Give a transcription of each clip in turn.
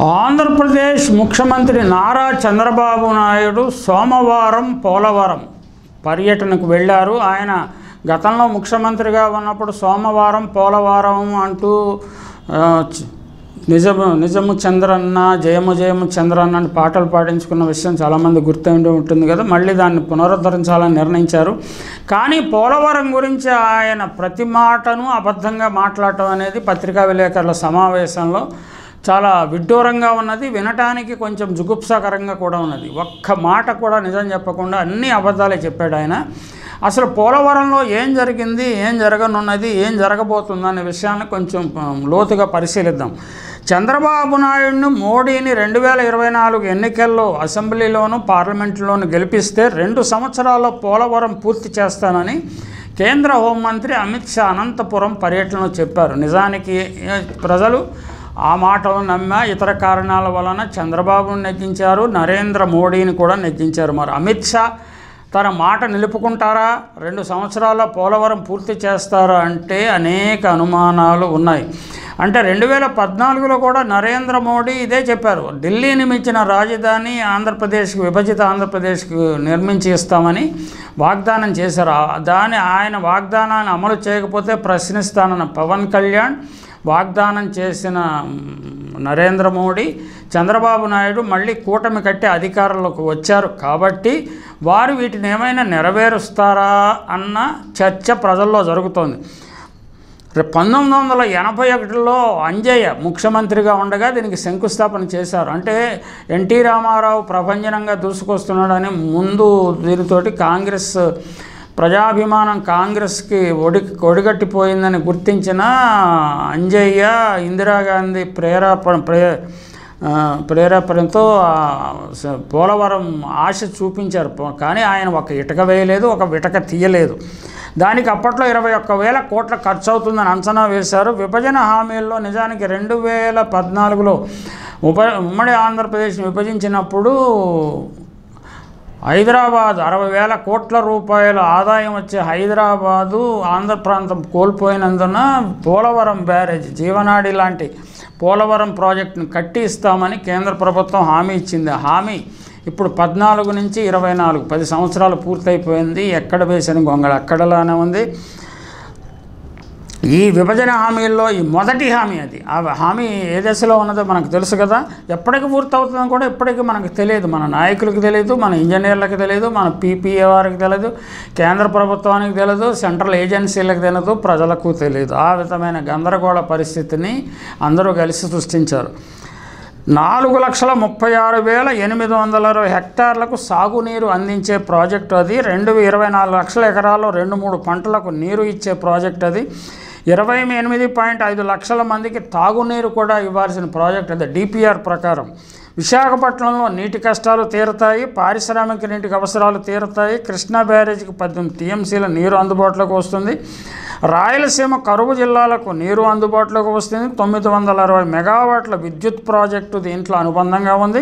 ఆంధ్రప్రదేశ్ ముఖ్యమంత్రి నారా చంద్రబాబు నాయుడు సోమవారం పోలవరం పర్యటనకు వెళ్ళారు. ఆయన గతంలో ముఖ్యమంత్రిగా ఉన్నప్పుడు సోమవారం పోలవరం అంటూ నిజము చంద్రన్న జయము జయము చంద్రన్న అని పాటలు పాడించుకున్న విషయం చాలామంది గుర్తుండి ఉంటుంది కదా. మళ్ళీ దాన్ని పునరుద్ధరించాలని నిర్ణయించారు. కానీ పోలవరం గురించి ఆయన ప్రతి మాటను అబద్ధంగా మాట్లాడటం అనేది పత్రికా విలేకరుల సమావేశంలో చాలా విడ్డూరంగా ఉన్నది. వినటానికి కొంచెం జుగుప్సాకరంగా కూడా ఉన్నది. ఒక్క మాట కూడా నిజం చెప్పకుండా అన్ని అబద్ధాలే చెప్పాడు ఆయన. అసలు పోలవరంలో ఏం జరిగింది, ఏం జరగనున్నది, ఏం జరగబోతుంది అనే విషయాన్ని కొంచెం లోతుగా పరిశీలిద్దాం. చంద్రబాబు నాయుడును మోడీని 2024 ఎన్నికల్లో అసెంబ్లీలోను పార్లమెంటులోను గెలిపిస్తే 2 సంవత్సరాల్లో పోలవరం పూర్తి చేస్తానని కేంద్ర హోంమంత్రి అమిత్ షా అనంతపురం పర్యటనలో చెప్పారు. నిజానికి ప్రజలు ఆ మాటలు నమ్మ ఇతర కారణాల వలన చంద్రబాబును నెగ్గించారు, నరేంద్ర మోడీని కూడా నెగ్గించారు. మరి అమిత్ షా తన మాట నిలుపుకుంటారా, 2 సంవత్సరాల పోలవరం పూర్తి చేస్తారా అంటే అనేక అనుమానాలు ఉన్నాయి. అంటే 2014లో కూడా నరేంద్ర మోడీ ఇదే చెప్పారు. ఢిల్లీని మించిన రాజధాని ఆంధ్రప్రదేశ్కి, విభజిత ఆంధ్రప్రదేశ్కి నిర్మించి ఇస్తామని వాగ్దానం చేశారు. ఆయన వాగ్దానాన్ని అమలు చేయకపోతే ప్రశ్నిస్తానన్న పవన్ కళ్యాణ్, వాగ్దానం చేసిన నరేంద్ర మోడీ, చంద్రబాబు నాయుడు మళ్ళీ కూటమి కట్టి అధికారంలోకి వచ్చారు. కాబట్టి వారు వీటిని ఏమైనా నెరవేరుస్తారా అన్న చర్చ ప్రజల్లో జరుగుతోంది. 1981లో అంజయ్య ముఖ్యమంత్రిగా ఉండగా దీనికి శంకుస్థాపన చేశారు. అంటే ఎన్టీ రామారావు ప్రభంజనంగా దూసుకొస్తున్నాడని ముందు దీనితోటి కాంగ్రెస్ ప్రజాభిమానం కాంగ్రెస్కి ఒడిగట్టిపోయిందని గుర్తించిన అంజయ్య ఇందిరాగాంధీ ప్రేరేపణతో పోలవరం ఆశ చూపించారు. కానీ ఆయన ఒక ఇటుక వేయలేదు, ఒక విటక తీయలేదు. దానికి అప్పట్లో 21,000 కోట్ల ఖర్చు అవుతుందని అంచనా వేశారు. విభజన హామీల్లో నిజానికి 2014లో ఉమ్మడి ఆంధ్రప్రదేశ్ని విభజించినప్పుడు హైదరాబాద్ 60,000 కోట్ల రూపాయల ఆదాయం వచ్చే హైదరాబాదు ఆంధ్ర ప్రాంతం కోల్పోయినందున పోలవరం బ్యారేజ్, జీవనాడి లాంటి పోలవరం ప్రాజెక్టును కట్టి ఇస్తామని కేంద్ర ప్రభుత్వం హామీ ఇచ్చింది. ఆ హామీ ఇప్పుడు 14 నుంచి 24 10 సంవత్సరాలు పూర్తయిపోయింది. ఎక్కడ వేసిన గొంగళ అక్కడలానే ఉంది. ఈ విభజన హామీల్లో ఈ మొదటి హామీ అది. ఆ హామీ ఏ దశలో ఉన్నదో మనకు తెలుసు కదా. ఎప్పటికి పూర్తవుతుందో కూడా ఇప్పటికీ మనకు తెలియదు. మన నాయకులకు తెలియదు, మన ఇంజనీర్లకు తెలియదు, మన పీపీఏ వారికి తెలియదు, కేంద్ర ప్రభుత్వానికి తెలియదు, సెంట్రల్ ఏజెన్సీలకు తెలియదు, ప్రజలకు తెలియదు. ఆ విధమైన గందరగోళ పరిస్థితిని అందరూ కలిసి సృష్టించారు. 4,36,820 హెక్టార్లకు సాగునీరు అందించే ప్రాజెక్టు అది. 24 లక్షల ఎకరాల్లో 2-3 పంటలకు నీరు ఇచ్చే ప్రాజెక్ట్ అది. 28.5 లక్షల మందికి తాగునీరు కూడా ఇవ్వాల్సిన ప్రాజెక్ట్ అది డిపిఆర్ ప్రకారం. విశాఖపట్నంలో నీటి కష్టాలు తీరతాయి, పారిశ్రామిక నీటికి అవసరాలు తీరతాయి. కృష్ణా బ్యారేజీకి 18 టీఎంసీల నీరు అందుబాటులోకి వస్తుంది. రాయలసీమ కరువు జిల్లాలకు నీరు అందుబాటులోకి వస్తుంది. 960 మెగావాట్ల విద్యుత్ ప్రాజెక్టు దీంట్లో అనుబంధంగా ఉంది.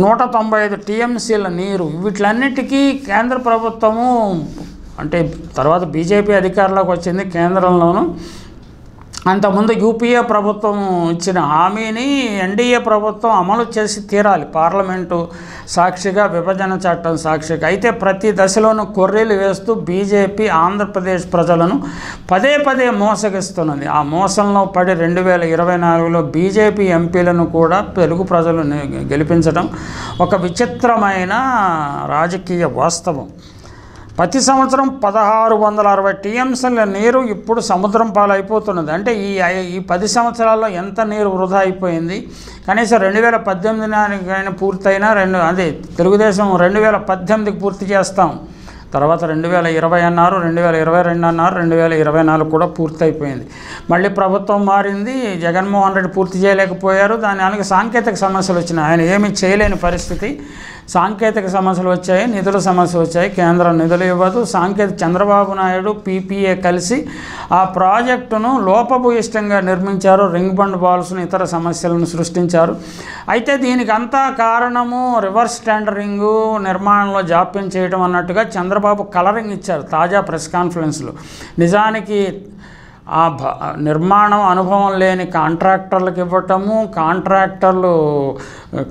195 టీఎంసీల నీరు. వీటిలన్నిటికీ కేంద్ర ప్రభుత్వము, అంటే తర్వాత బీజేపీ అధికారంలోకి వచ్చింది కేంద్రంలోనూ. అంతకుముందు యూపీఏ ప్రభుత్వం ఇచ్చిన హామీని ఎన్డీఏ ప్రభుత్వం అమలు చేసి తీరాలి, పార్లమెంటు సాక్షిగా, విభజన చట్టం సాక్షిగా. అయితే ప్రతి దశలోనూ కొర్రీలు వేస్తూ బీజేపీ ఆంధ్రప్రదేశ్ ప్రజలను పదే మోసగిస్తున్నది. ఆ మోసంలో పడి 2024లో బీజేపీ ఎంపీలను కూడా తెలుగు ప్రజలు గెలిపించడం ఒక విచిత్రమైన రాజకీయ వాస్తవం. ప్రతి సంవత్సరం 1660 టీఎంసీల నీరు ఇప్పుడు సముద్రం పాలైపోతున్నది. అంటే ఈ 10 సంవత్సరాల్లో ఎంత నీరు వృధా అయిపోయింది. కనీసం 2018 నాటికైనా పూర్తయినా అదే తెలుగుదేశం 2018కి పూర్తి చేస్తాం, తర్వాత 2020 అన్నారు, 2022 అన్నారు, 2024 కూడా పూర్తయిపోయింది. మళ్ళీ ప్రభుత్వం మారింది, జగన్మోహన్ రెడ్డి పూర్తి చేయలేకపోయారు. దానికి సాంకేతిక సమస్యలు వచ్చినాయి. ఆయన ఏమీ చేయలేని పరిస్థితి. సాంకేతిక సమస్యలు వచ్చాయి, నిధుల సమస్య వచ్చాయి, కేంద్రం నిధులు ఇవ్వదు. చంద్రబాబు నాయుడు పీపీఏ కలిసి ఆ ప్రాజెక్టును లోపభూయిష్టంగా నిర్మించారు. రింగ్ బండ్ బాల్స్ను, ఇతర సమస్యలను సృష్టించారు. అయితే దీనికి అంతా కారణము రివర్స్ టెండరింగు, నిర్మాణంలో జాప్యం చేయడం అన్నట్టుగా చంద్రబాబు కలరింగ్ ఇచ్చారు తాజా ప్రెస్ కాన్ఫరెన్స్లో. నిజానికి నిర్మాణం అనుభవం లేని కాంట్రాక్టర్లకు ఇవ్వటము, కాంట్రాక్టర్లు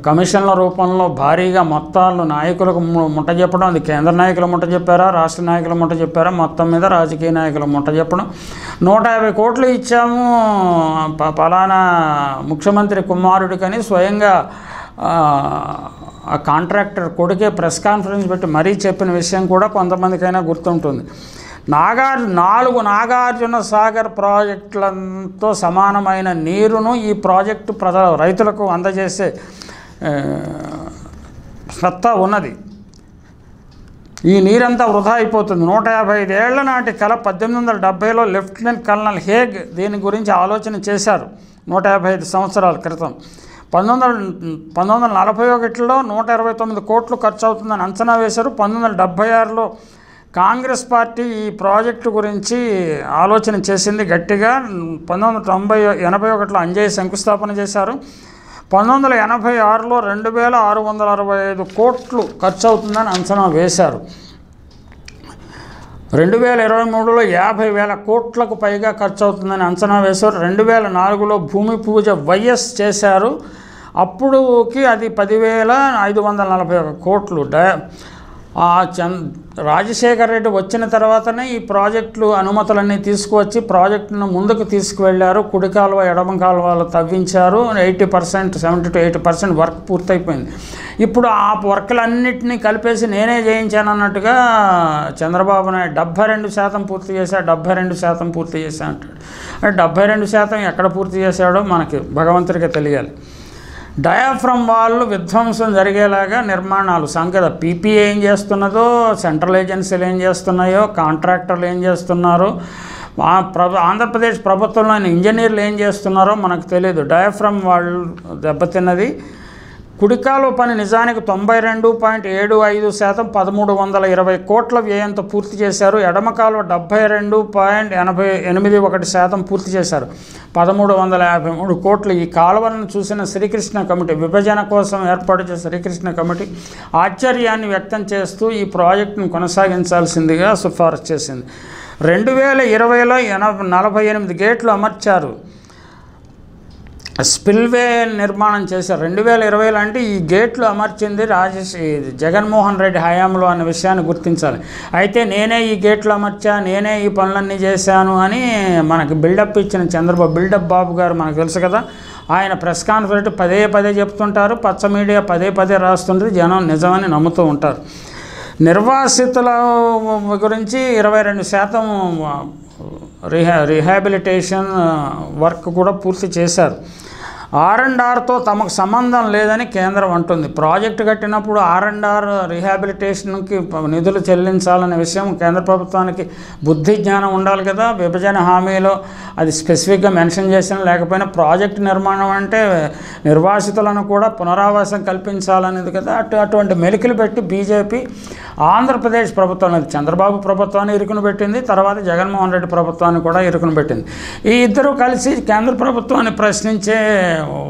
కమిషన్ల రూపంలో భారీగా మొత్తాలను నాయకులకు ముట్టజెప్పడం, అది కేంద్ర నాయకులు ముట్టజెప్పారా, రాష్ట్ర నాయకులు ముట్టజెప్పారా, మొత్తం మీద రాజకీయ నాయకులు ముట్టజెప్పడం. 150 కోట్లు ఇచ్చాము పలానా ముఖ్యమంత్రి కుమారుడికని స్వయంగా ఆ కాంట్రాక్టర్ కొడుకే ప్రెస్ కాన్ఫరెన్స్ పెట్టి మరీ చెప్పిన విషయం కూడా కొంతమందికైనా గుర్తుంటుంది. 4 నాగార్జున సాగర్ ప్రాజెక్టులతో సమానమైన నీరును ఈ ప్రాజెక్టు రైతులకు అందజేసే సత్తా ఉన్నది. ఈ నీరంతా వృధా అయిపోతుంది. 155 ఏళ్ల నాటి కళ 1870లో లెఫ్టినెంట్ కల్నల్ హేగ్ దీని గురించి ఆలోచన చేశారు. 155 సంవత్సరాల క్రితం 1941లో 129 కోట్లు ఖర్చు అవుతుందని అంచనా వేశారు. 1976లో కాంగ్రెస్ పార్టీ ఈ ప్రాజెక్టు గురించి ఆలోచన చేసింది గట్టిగా. 1981లో అంజయ్య శంకుస్థాపన చేశారు. 1986లో 2665 కోట్లు ఖర్చు అవుతుందని అంచనా వేశారు. 2023లో 50,000 కోట్లకు పైగా ఖర్చు అవుతుందని అంచనా వేశారు. 2004లో భూమి పూజ వైఎస్ చేశారు. అప్పుడుకి అది 10,541 కోట్లు. రాజశేఖర రెడ్డి వచ్చిన తర్వాతనే ఈ ప్రాజెక్టులు అనుమతులన్నీ తీసుకువచ్చి ప్రాజెక్టును ముందుకు తీసుకువెళ్ళారు. కుడి కాలువ ఎడమ కాలువలు తవ్వించారు. 80% 70 to 80% వర్క్ పూర్తయిపోయింది. ఇప్పుడు ఆ వర్క్లన్నింటినీ కలిపేసి నేనే చేయించాను అన్నట్టుగా చంద్రబాబు నాయుడు 72% పూర్తి చేశాడు, 72% పూర్తి చేశా అంటాడు. 72% ఎక్కడ పూర్తి చేశాడో మనకి భగవంతుడికి తెలియాలి. డయాఫ్రమ్ వాళ్ళు విధ్వంసం జరిగేలాగా నిర్మాణాలు సంఖ్య పీపీఏ ఏం చేస్తున్నదో, సెంట్రల్ ఏజెన్సీలు ఏం చేస్తున్నాయో, కాంట్రాక్టర్లు ఏం చేస్తున్నారో, ఆంధ్రప్రదేశ్ ప్రభుత్వంలోని ఇంజనీర్లు ఏం చేస్తున్నారో మనకు తెలియదు. డయాఫ్రమ్ వాళ్ళు దెబ్బతిన్నది. కుడికాలువ పని నిజానికి 92.75% 1320 కోట్ల వ్యయంతో పూర్తి చేశారు. ఎడమ కాలువ 72.81% పూర్తి చేశారు. 1353 కోట్లు. ఈ కాలువలను చూసిన శ్రీకృష్ణ కమిటీ, విభజన కోసం ఏర్పాటు చేసిన శ్రీకృష్ణ కమిటీ ఆశ్చర్యాన్ని వ్యక్తం చేస్తూ ఈ ప్రాజెక్టును కొనసాగించాల్సిందిగా సిఫారసు చేసింది. 2020లో 48 గేట్లు అమర్చారు. స్పిల్వే నిర్మాణం చేశారు. 2020లో అంటే ఈ గేట్లు అమర్చింది జగన్మోహన్ రెడ్డి హయాంలో అనే విషయాన్ని గుర్తించాలి. అయితే నేనే ఈ గేట్లు అమర్చా, నేనే ఈ పనులన్నీ చేశాను అని మనకి బిల్డప్ ఇచ్చిన బిల్డప్ బాబు గారు మనకు తెలుసు కదా. ఆయన ప్రెస్ కాన్ఫరెన్స్ పదే చెప్తుంటారు, పచ్చ మీడియా పదే రాస్తుంటుంది, జనం నిజమని నమ్ముతూ ఉంటారు. నిర్వాసితుల గురించి 22% రిహాబిలిటేషన్ వర్క్ కూడా పూర్తి చేశారు. R&Rతో తమకు సంబంధం లేదని కేంద్రం అంటుంది. ప్రాజెక్టు కట్టినప్పుడు R&R రిహాబిలిటేషన్కి నిధులు చెల్లించాలనే విషయం కేంద్ర ప్రభుత్వానికి బుద్ధి జ్ఞానం ఉండాలి కదా. విభజన హామీలో అది స్పెసిఫిక్గా మెన్షన్ చేసిన లేకపోయినా ప్రాజెక్టు నిర్మాణం అంటే నిర్వాసితులను కూడా పునరావాసం కల్పించాలనేది కదా. అటువంటి మెలికలు పెట్టి బీజేపీ ఆంధ్రప్రదేశ్ ప్రభుత్వాన్ని, చంద్రబాబు ప్రభుత్వాన్ని ఇరుకును పెట్టింది, తర్వాత జగన్మోహన్ రెడ్డి ప్రభుత్వాన్ని కూడా ఇరుకును పెట్టింది. ఈ ఇద్దరు కలిసి కేంద్ర ప్రభుత్వాన్ని ప్రశ్నించే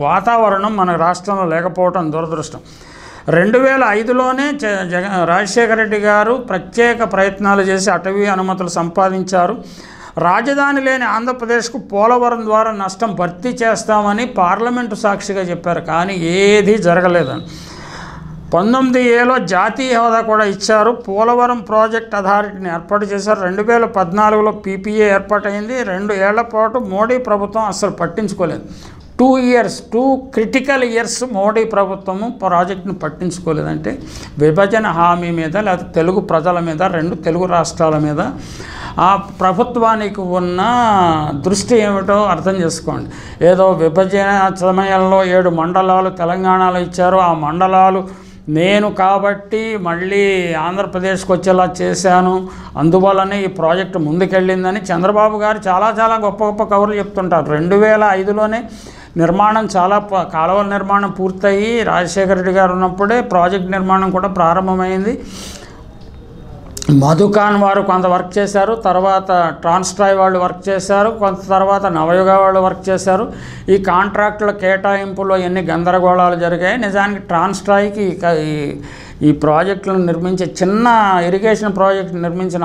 వాతావరణం మన రాష్ట్రంలో లేకపోవడం దురదృష్టం. 2005లోనే రాజశేఖర రెడ్డి గారు ప్రత్యేక ప్రయత్నాలు చేసి అటవీ అనుమతులు సంపాదించారు. రాజధాని లేని ఆంధ్రప్రదేశ్కు పోలవరం ద్వారా నష్టం భర్తీ చేస్తామని పార్లమెంటు సాక్షిగా చెప్పారు, కానీ ఏదీ జరగలేదని. 19ఏలో జాతీయ హోదా కూడా ఇచ్చారు. పోలవరం ప్రాజెక్ట్ అథారిటీని ఏర్పాటు చేశారు. 2014లో పీపీఏ ఏర్పాటైంది. 2 ఏళ్ల పాటు మోడీ ప్రభుత్వం అసలు పట్టించుకోలేదు. 2 క్రిటికల్ ఇయర్స్ మోడీ ప్రభుత్వము ప్రాజెక్టును పట్టించుకోలేదంటే విభజన హామీ మీద లేదా తెలుగు ప్రజల మీద, 2 తెలుగు రాష్ట్రాల మీద ఆ ప్రభుత్వానికి ఉన్న దృష్టి ఏమిటో అర్థం చేసుకోండి. ఏదో విభజన సమయంలో 7 మండలాలు తెలంగాణలో ఇచ్చారు, ఆ మండలాలు నేను కాబట్టి మళ్ళీ ఆంధ్రప్రదేశ్కి వచ్చేలా చేశాను, అందువల్లనే ఈ ప్రాజెక్టు ముందుకెళ్ళిందని చంద్రబాబు గారు చాలా గొప్ప కవర్లు చెప్తుంటారు. 2005లోనే నిర్మాణం కాలువల నిర్మాణం పూర్తయి రాజశేఖర రెడ్డి గారు ఉన్నప్పుడే ప్రాజెక్ట్ నిర్మాణం కూడా ప్రారంభమైంది. మధుకాన్ వారు కొంత వర్క్ చేశారు, తర్వాత ట్రాన్స్ట్రాయ్ వాళ్ళు వర్క్ చేశారు, కొంత తర్వాత నవయుగ వాళ్ళు వర్క్ చేశారు. ఈ కాంట్రాక్టుల కేటాయింపులో ఎన్ని గందరగోళాలు జరిగాయి. నిజానికి ట్రాన్స్ట్రాయ్కి ఈ ప్రాజెక్టులను నిర్మించే చిన్న ఇరిగేషన్ ప్రాజెక్టు నిర్మించిన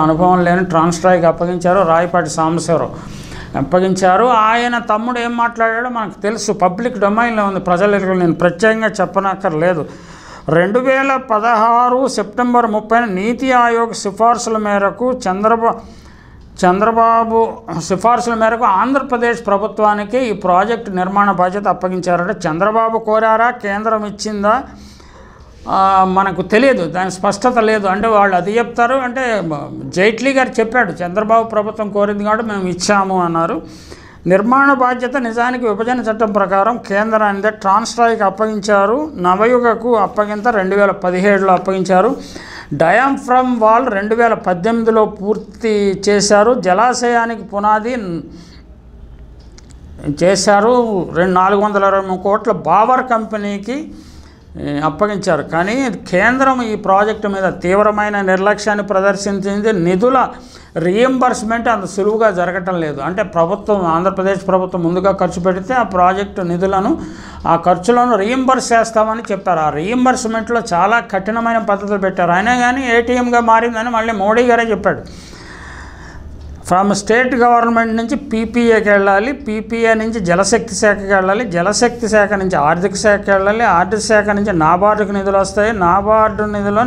అనుభవం లేని ట్రాన్స్ట్రాయ్కి అప్పగించారు. రాయపాటి సాంబశివరావు అప్పగించారు. ఆయన తమ్ముడు ఏం మాట్లాడాడో మనకు తెలుసు, పబ్లిక్ డొమైన్లో ఉంది, ప్రజలకు నేను ప్రత్యేకంగా చెప్పనక్కర్లేదు. 2016 సెప్టెంబర్ 30 నీతి ఆయోగ్ సిఫార్సుల మేరకు చంద్రబాబు సిఫార్సుల మేరకు ఆంధ్రప్రదేశ్ ప్రభుత్వానికి ఈ ప్రాజెక్టు నిర్మాణ బాధ్యత అప్పగించారంటే చంద్రబాబు కోరారా, కేంద్రం ఇచ్చిందా మనకు తెలియదు, దాని స్పష్టత లేదు. అంటే వాళ్ళు అది చెప్తారు, అంటే జైట్లీ గారు చెప్పాడు చంద్రబాబు ప్రభుత్వం కోరింది కాబట్టి మేము ఇచ్చాము అన్నారు. నిర్మాణ బాధ్యత నిజానికి విభజన చట్టం ప్రకారం కేంద్రానికి ట్రాన్స్ట్రాయ్కి అప్పగించారు. నవయుగకు అప్పగింత 2017లో అప్పగించారు. డయాఫ్రమ్ వాల్ 2018లో పూర్తి చేశారు. జలాశయానికి పునాది చేశారు. 423 కోట్ల బావర్ కంపెనీకి అప్పగించారు. కానీ కేంద్రం ఈ ప్రాజెక్టు మీద తీవ్రమైన నిర్లక్ష్యాన్ని ప్రదర్శించింది. నిధుల రీఎంబర్స్మెంట్ అంత సులువుగా జరగటం లేదు. అంటే ఆంధ్రప్రదేశ్ ప్రభుత్వం ముందుగా ఖర్చు పెడితే ఆ ప్రాజెక్టు నిధులను, ఆ ఖర్చులను రీఎంబర్స్ చేస్తామని చెప్పారు. ఆ రీఎంబర్స్మెంట్లో చాలా కఠినమైన పద్ధతులు పెట్టారు. అయినా కానీ ఏటీఎంగా మారిందని మళ్ళీ మోడీ గారే చెప్పాడు. ఫ్రమ్ స్టేట్ గవర్నమెంట్ నుంచి పీపీఏకి వెళ్ళాలి, పీపీఏ నుంచి జలశక్తి శాఖకి వెళ్ళాలి, జలశక్తి శాఖ నుంచి ఆర్థిక శాఖకి వెళ్ళాలి, ఆర్థిక శాఖ నుంచి నాబార్డుకు నిధులు వస్తాయి, నాబార్డు నిధులు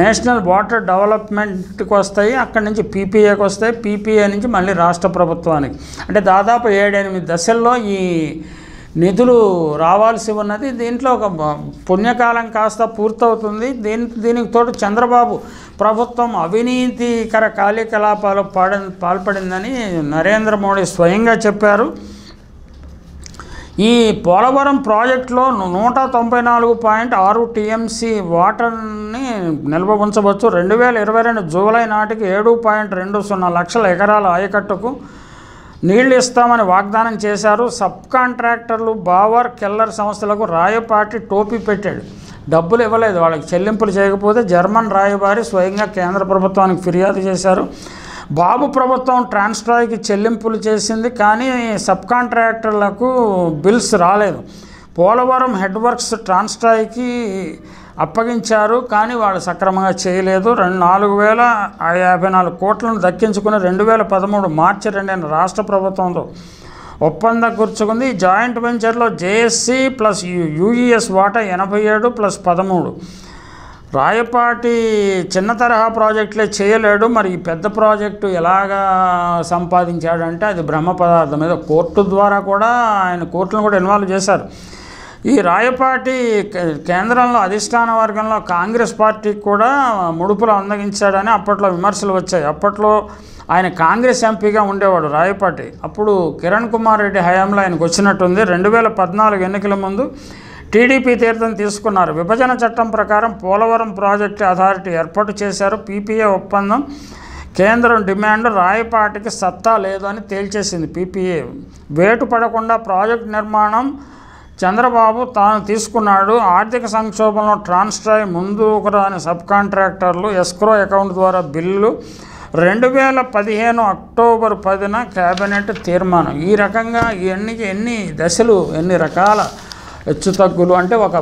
నేషనల్ వాటర్ డెవలప్మెంట్కి వస్తాయి, అక్కడి నుంచి పీపీఏకి వస్తాయి, పీపీఏ నుంచి మళ్ళీ రాష్ట్ర ప్రభుత్వానికి. అంటే దాదాపు 7-8 దశల్లో ఈ నిధులు రావాల్సి ఉన్నది. దీంట్లో ఒక పుణ్యకాలం కాస్త పూర్తవుతుంది. దీనికి తోడు చంద్రబాబు ప్రభుత్వం అవినీతికర కార్యకలాపాలు పాల్పడిందని నరేంద్ర మోడీ స్వయంగా చెప్పారు. ఈ పోలవరం ప్రాజెక్టులో 194.6 టీఎంసీ వాటర్ని నిల్వ ఉంచవచ్చు. 2022 జూలై నాటికి 7.20 లక్షల ఎకరాల ఆయకట్టుకు నీళ్లు ఇస్తామని వాగ్దానం చేశారు. సబ్ కాంట్రాక్టర్లు బావర్, కెల్లర్ సంస్థలకు రాయపాటి టోపీ పెట్టాడు. డబ్బులు ఇవ్వలేదు, వాళ్ళకి చెల్లింపులు చేయకపోతే జర్మన్ రాయబారి స్వయంగా కేంద్ర ప్రభుత్వానికి ఫిర్యాదు చేశారు. బాబు ప్రభుత్వం ట్రాన్స్ట్రాయ్కి చెల్లింపులు చేసింది, కానీ సబ్ కాంట్రాక్టర్లకు బిల్స్ రాలేదు. పోలవరం హెడ్ వర్క్స్ ట్రాన్స్ట్రాయ్కి అప్పగించారు, కానీ వాళ్ళు సక్రమంగా చేయలేదు. 4,054 కోట్లను దక్కించుకుని 2013 మార్చి 2 రాష్ట్ర ప్రభుత్వంతో ఒప్పందం కూర్చుకుంది. జాయింట్ వెంచర్లో జేఎస్సీ ప్లస్ యూఈఎస్ వాటా 87+13. రాయపాటి చిన్న తరహా ప్రాజెక్టులే చేయలేడు, మరి ఈ పెద్ద ప్రాజెక్టు ఎలాగా సంపాదించాడంటే అది బ్రహ్మ పదార్థం మీద కోర్టు ద్వారా కూడా కోర్టులను కూడా ఇన్వాల్వ్ చేశారు. ఈ రాయపాటి కేంద్రంలో అధిష్టాన వర్గంలో కాంగ్రెస్ పార్టీకి కూడా ముడుపులు అందగించాడని అప్పట్లో విమర్శలు వచ్చాయి. అప్పట్లో ఆయన కాంగ్రెస్ ఎంపీగా ఉండేవాడు రాయపాటి. అప్పుడు కిరణ్ కుమార్ రెడ్డి హయాంలో ఆయనకు వచ్చినట్టుంది. 2014 ఎన్నికల ముందు టీడీపీ తీర్థం తీసుకున్నారు. విభజన చట్టం ప్రకారం పోలవరం ప్రాజెక్టు అథారిటీ ఏర్పాటు చేశారు. పీపీఏ ఒప్పందం కేంద్రం డిమాండ్ రాయపాటికి సత్తా లేదు అని తేల్చేసింది. పీపీఏ వేటు పడకుండా ప్రాజెక్టు నిర్మాణం చంద్రబాబు తాను తీసుకున్నాడు. ఆర్థిక సంక్షోభంలో ట్రాన్స్ట్రాయ్ ముందుకు రాని సబ్ కాంట్రాక్టర్లు ఎస్క్రో అకౌంట్ ద్వారా బిల్లులు 2015 అక్టోబర్ 10న కేబినెట్ తీర్మానం. ఈ రకంగా ఎన్ని దశలు, ఎన్ని రకాల హెచ్చుతగ్గులు. అంటే ఒక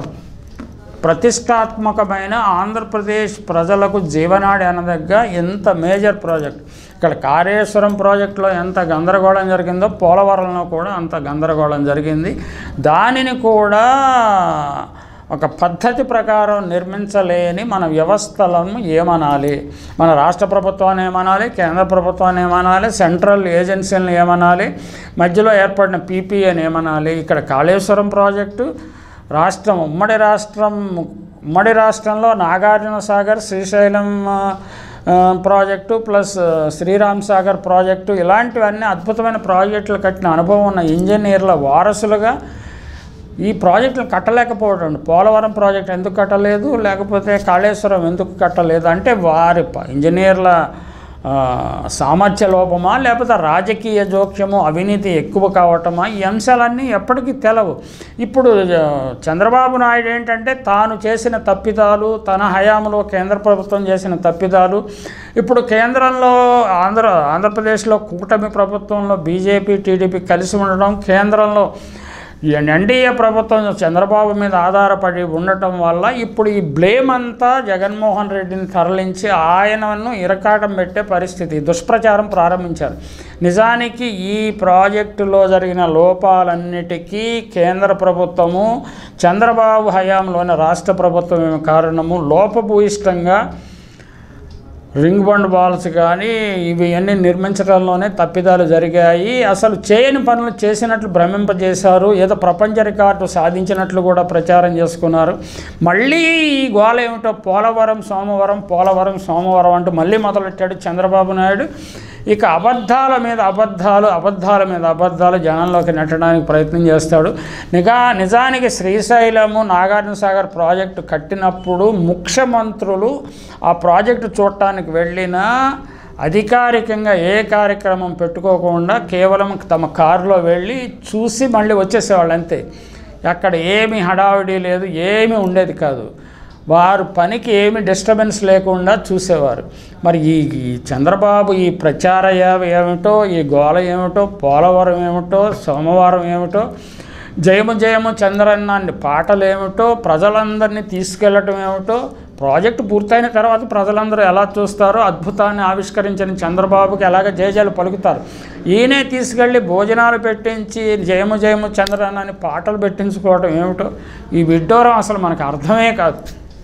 ప్రతిష్టాత్మకమైన ఆంధ్రప్రదేశ్ ప్రజలకు జీవనాడి అనదగ్గ ఎంత మేజర్ ప్రాజెక్ట్. ఇక్కడ కాళేశ్వరం ప్రాజెక్టులో ఎంత గందరగోళం జరిగిందో పోలవరంలో కూడా అంత గందరగోళం జరిగింది. దానిని కూడా ఒక పద్ధతి ప్రకారం నిర్మించలేని మన వ్యవస్థలను ఏమనాలి, మన రాష్ట్ర ప్రభుత్వాన్ని ఏమనాలి, కేంద్ర ప్రభుత్వాన్ని ఏమనాలి, సెంట్రల్ ఏజెన్సీలను ఏమనాలి, మధ్యలో ఏర్పడిన పీపీఏని ఏమనాలి. ఇక్కడ కాళేశ్వరం ప్రాజెక్టు ఉమ్మడి రాష్ట్రంలో Nagarjuna Sagar, Srisailam project plus Sriram Sagar project ఇలాంటివన్నీ అద్భుతమైన ప్రాజెక్టులు కట్టిన అనుభవం ఉన్న ఇంజనీర్ల వారసులుగా ఈ ప్రాజెక్టులు కట్టలేకపోవడం. పోలవరం ప్రాజెక్ట్ ఎందుకు కట్టలేదు, లేకపోతే కాళేశ్వరం ఎందుకు కట్టలేదు అంటే వారి ఇంజనీర్ల సామర్థ్య లోపమా, లేకపోతే రాజకీయ జోక్యము, అవినీతి ఎక్కువ కావటమా, ఈ అంశాలన్నీ ఎప్పటికీ తెలవు. ఇప్పుడు చంద్రబాబు నాయుడు ఏంటంటే తాను చేసిన తప్పిదాలు, తన హయాంలో కేంద్ర ప్రభుత్వం చేసిన తప్పిదాలు, ఇప్పుడు కేంద్రంలో ఆంధ్రప్రదేశ్లో కూటమి ప్రభుత్వంలో బీజేపీ టీడీపీ కలిసి ఉండడం, కేంద్రంలో ఎన్డీఏ ప్రభుత్వం చంద్రబాబు మీద ఆధారపడి ఉండటం వల్ల ఇప్పుడు ఈ బ్లేమ్ అంతా జగన్మోహన్ రెడ్డిని తరలించి ఆయనను ఇరకాటం పెట్టే పరిస్థితి, దుష్ప్రచారం ప్రారంభించారు. నిజానికి ఈ ప్రాజెక్టులో జరిగిన లోపాలన్నిటికీ కేంద్ర ప్రభుత్వము, చంద్రబాబు హయాంలోని రాష్ట్ర ప్రభుత్వం కారణము. లోపభూయిష్టంగా రింగ్ బండ్ బాల్స్ కానీ ఇవన్నీ నిర్మించడంలోనే తప్పిదాలు జరిగాయి. అసలు చేయని పనులు చేసినట్లు భ్రమింపజేశారు. ఏదో ప్రపంచ రికార్డు సాధించినట్లు కూడా ప్రచారం చేసుకున్నారు. మళ్ళీ ఈ గోల ఏమిటో పోలవరం సోమవారం అంటూ మళ్ళీ మొదలెట్టాడు చంద్రబాబు నాయుడు. ఇక అబద్ధాల మీద అబద్ధాలు జనంలోకి నెట్టడానికి ప్రయత్నం చేస్తాడు. నిజానికి శ్రీశైలము, నాగార్జున సాగర్ ప్రాజెక్టు కట్టినప్పుడు ముఖ్యమంత్రులు ఆ ప్రాజెక్టు చూడటానికి వెళ్ళినా అధికారికంగా ఏ కార్యక్రమం పెట్టుకోకుండా కేవలం తమ కారులో వెళ్ళి చూసి మళ్ళీ వచ్చేసేవాళ్ళు అంతే. అక్కడ ఏమీ హడావిడి లేదు, ఏమీ ఉండేది కాదు. వారు పనికి ఏమి డిస్టర్బెన్స్ లేకుండా చూసేవారు. మరి ఈ చంద్రబాబు ఈ ప్రచార ఏమిటో, ఈ గోల ఏమిటో, పోలవరం ఏమిటో, సోమవారం ఏమిటో, జయము చంద్రన్న పాటలు ఏమిటో, ప్రజలందరినీ తీసుకెళ్ళటం ఏమిటో, ప్రాజెక్టు పూర్తయిన తర్వాత ప్రజలందరూ ఎలా చూస్తారో, అద్భుతాన్ని ఆవిష్కరించిన చంద్రబాబుకి ఎలాగ జయజయలు పలుకుతారు. ఈయనే తీసుకెళ్ళి భోజనాలు పెట్టించి జయము చంద్రన్న అని పాటలు పెట్టించుకోవడం ఏమిటో, ఈ విడ్డూరం అసలు మనకు అర్థమే కాదు.